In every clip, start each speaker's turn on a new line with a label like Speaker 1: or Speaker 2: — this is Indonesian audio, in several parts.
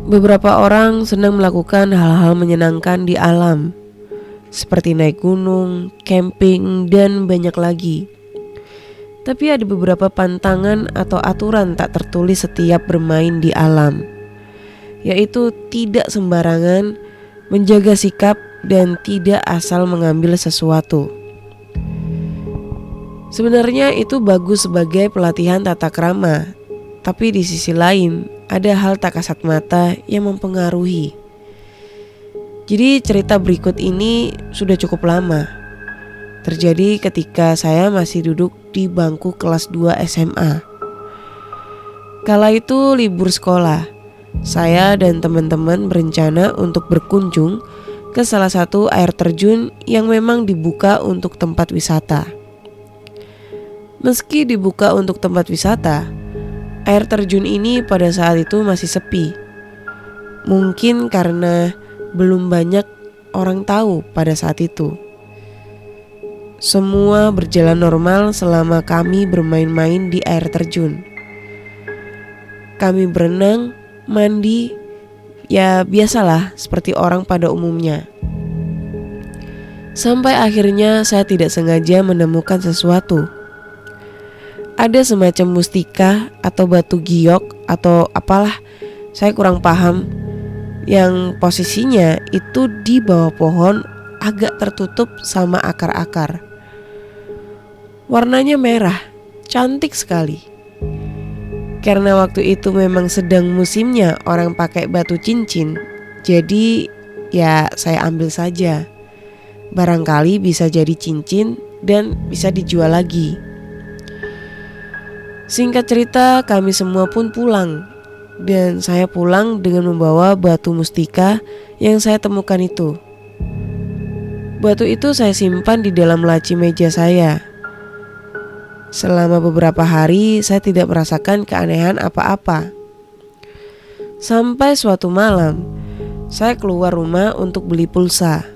Speaker 1: Beberapa orang senang melakukan hal-hal menyenangkan di alam, seperti naik gunung, camping, dan banyak lagi. Tapi ada beberapa pantangan atau aturan tak tertulis setiap bermain di alam, yaitu tidak sembarangan, menjaga sikap, dan tidak asal mengambil sesuatu. Sebenarnya itu bagus sebagai pelatihan tata krama, tapi di sisi lain ada hal tak kasat mata yang mempengaruhi. Jadi cerita berikut ini sudah cukup lama. Terjadi ketika saya masih duduk di bangku kelas 2 SMA. Kala itu libur sekolah. Saya dan teman-teman berencana untuk berkunjung ke salah satu air terjun yang memang dibuka untuk tempat wisata. Meski dibuka untuk tempat wisata, air terjun ini pada saat itu masih sepi. Mungkin karena belum banyak orang tahu pada saat itu. Semua berjalan normal selama kami bermain-main di air terjun. Kami berenang, mandi, ya biasalah seperti orang pada umumnya. Sampai akhirnya saya tidak sengaja menemukan sesuatu. Ada semacam mustika atau batu giok atau apalah, saya kurang paham, yang posisinya itu di bawah pohon agak tertutup sama akar-akar. Warnanya merah, cantik sekali. Karena waktu itu memang sedang musimnya orang pakai batu cincin, jadi ya saya ambil saja. Barangkali bisa jadi cincin dan bisa dijual lagi. Singkat cerita, kami semua pun pulang. Dan saya pulang dengan membawa batu mustika yang saya temukan itu. Batu itu saya simpan di dalam laci meja saya. Selama beberapa hari saya tidak merasakan keanehan apa-apa. Sampai suatu malam, saya keluar rumah untuk beli pulsa.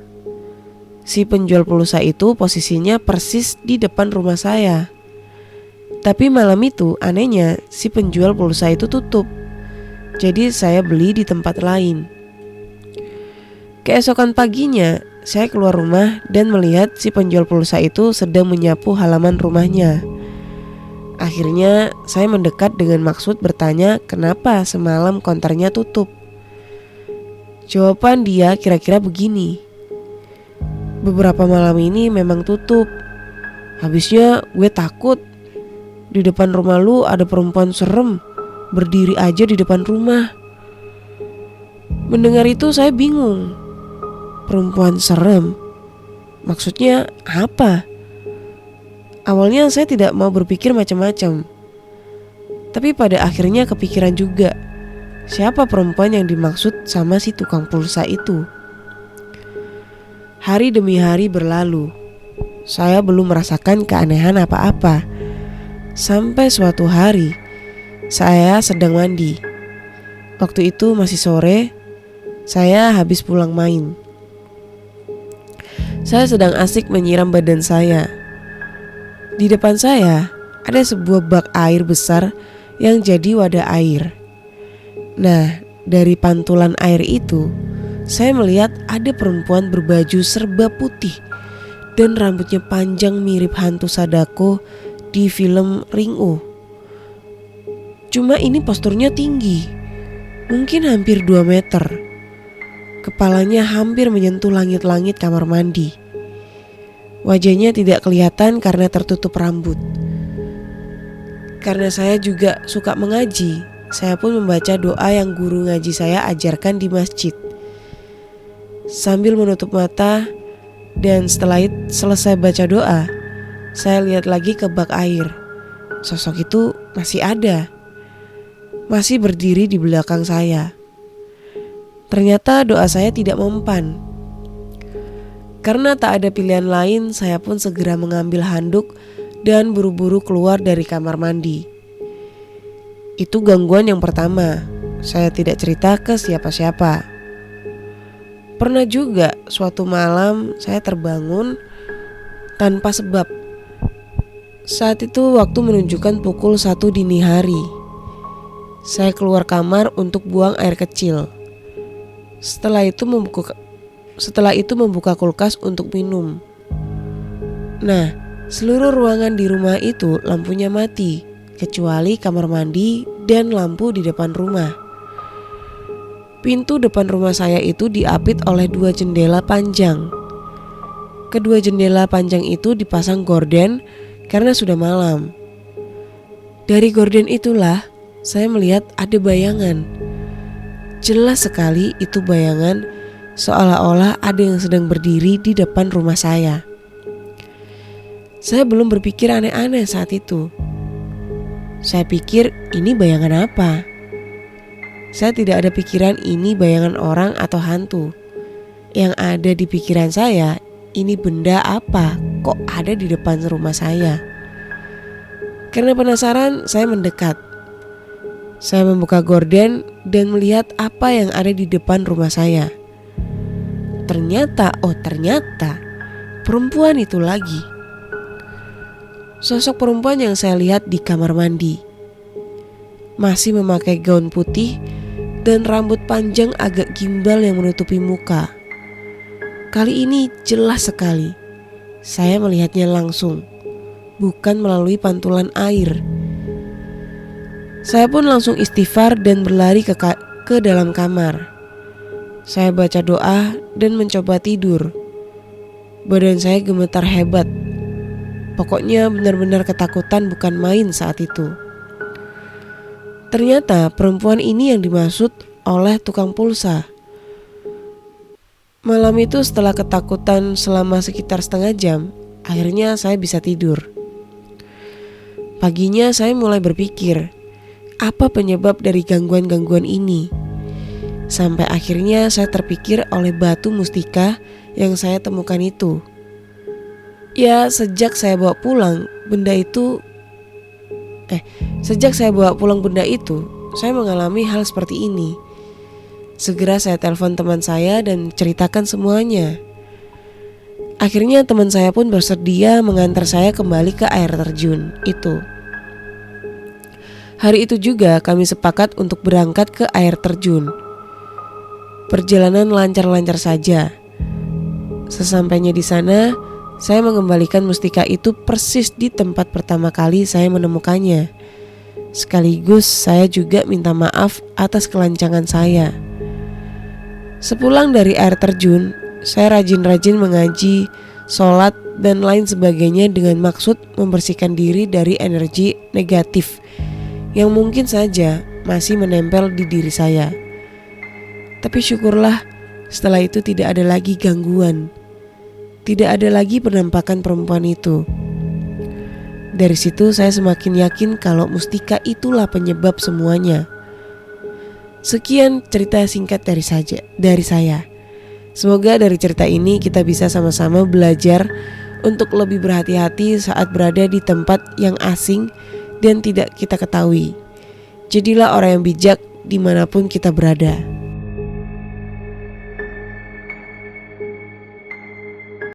Speaker 1: Si penjual pulsa itu posisinya persis di depan rumah saya. Tapi malam itu anehnya si penjual pulsa itu tutup. Jadi saya beli di tempat lain. Keesokan paginya saya keluar rumah dan melihat si penjual pulsa itu sedang menyapu halaman rumahnya. Akhirnya saya mendekat dengan maksud bertanya kenapa semalam konternya tutup. Jawaban dia kira-kira begini. Beberapa malam ini memang tutup. Habisnya gue takut. Di depan rumah lu ada perempuan serem, berdiri aja di depan rumah. Mendengar itu saya bingung. Perempuan serem? Maksudnya apa? Awalnya saya tidak mau berpikir macam-macam. Tapi pada akhirnya kepikiran juga. Siapa perempuan yang dimaksud sama si tukang pulsa itu? Hari demi hari berlalu. Saya belum merasakan keanehan apa-apa. Sampai suatu hari, saya sedang mandi. Waktu itu masih sore, saya habis pulang main. Saya sedang asik menyiram badan saya. Di depan saya ada sebuah bak air besar yang jadi wadah air. Nah, dari pantulan air itu, saya melihat ada perempuan berbaju serba putih dan rambutnya panjang mirip hantu Sadako di film Ringu. Cuma ini posturnya tinggi, mungkin hampir 2 meter. Kepalanya hampir menyentuh langit-langit kamar mandi. Wajahnya tidak kelihatan karena tertutup rambut. Karena saya juga suka mengaji, saya pun membaca doa yang guru ngaji saya ajarkan di masjid. Sambil menutup mata dan setelah selesai baca doa, saya lihat lagi ke bak air. Sosok itu masih ada, masih berdiri di belakang saya. Ternyata doa saya tidak mempan. Karena tak ada pilihan lain, saya pun segera mengambil handuk dan buru-buru keluar dari kamar mandi. Itu gangguan yang pertama. Saya tidak cerita ke siapa-siapa. Pernah juga suatu malam saya terbangun tanpa sebab. Saat itu waktu menunjukkan pukul 1 dini hari. Saya keluar kamar untuk buang air kecil. Setelah itu membuka kulkas untuk minum. Nah, seluruh ruangan di rumah itu lampunya mati, kecuali kamar mandi dan lampu di depan rumah. Pintu depan rumah saya itu diapit oleh 2 jendela panjang. Kedua jendela panjang itu dipasang gorden karena sudah malam. Dari gorden itulah saya melihat ada bayangan. Jelas sekali itu bayangan, seolah-olah ada yang sedang berdiri di depan rumah saya. Saya belum berpikir aneh-aneh saat itu. Saya pikir ini bayangan apa? Saya tidak ada pikiran ini bayangan orang atau hantu. Yang ada di pikiran saya, ini benda apa kok ada di depan rumah saya? Karena penasaran, saya mendekat. Saya membuka gorden dan melihat apa yang ada di depan rumah saya. Ternyata perempuan itu lagi. Sosok perempuan yang saya lihat di kamar mandi. Masih memakai gaun putih dan rambut panjang agak gimbal yang menutupi muka. Kali ini jelas sekali. Saya melihatnya langsung, bukan melalui pantulan air. Saya pun langsung istighfar dan berlari ke dalam kamar. Saya baca doa dan mencoba tidur. Badan saya gemetar hebat. Pokoknya benar-benar ketakutan bukan main saat itu. Ternyata perempuan ini yang dimaksud oleh tukang pulsa. Malam itu setelah ketakutan selama sekitar setengah jam, akhirnya saya bisa tidur. Paginya saya mulai berpikir, apa penyebab dari gangguan-gangguan ini? Sampai akhirnya saya terpikir oleh batu mustika yang saya temukan itu. Ya, sejak saya bawa pulang benda itu, saya mengalami hal seperti ini. Segera saya telepon teman saya dan ceritakan semuanya. Akhirnya teman saya pun bersedia mengantar saya kembali ke air terjun itu. Hari itu juga kami sepakat untuk berangkat ke air terjun. Perjalanan lancar-lancar saja. Sesampainya di sana, saya mengembalikan mustika itu persis di tempat pertama kali saya menemukannya. Sekaligus saya juga minta maaf atas kelancangan saya. Sepulang dari air terjun, saya rajin-rajin mengaji, sholat, dan lain sebagainya dengan maksud membersihkan diri dari energi negatif yang mungkin saja masih menempel di diri saya. Tapi syukurlah setelah itu tidak ada lagi gangguan. Tidak ada lagi penampakan perempuan itu. Dari situ saya semakin yakin kalau mustika itulah penyebab semuanya. Sekian cerita singkat dari saya. Semoga dari cerita ini kita bisa sama-sama belajar untuk lebih berhati-hati saat berada di tempat yang asing dan tidak kita ketahui. Jadilah orang yang bijak dimanapun kita berada.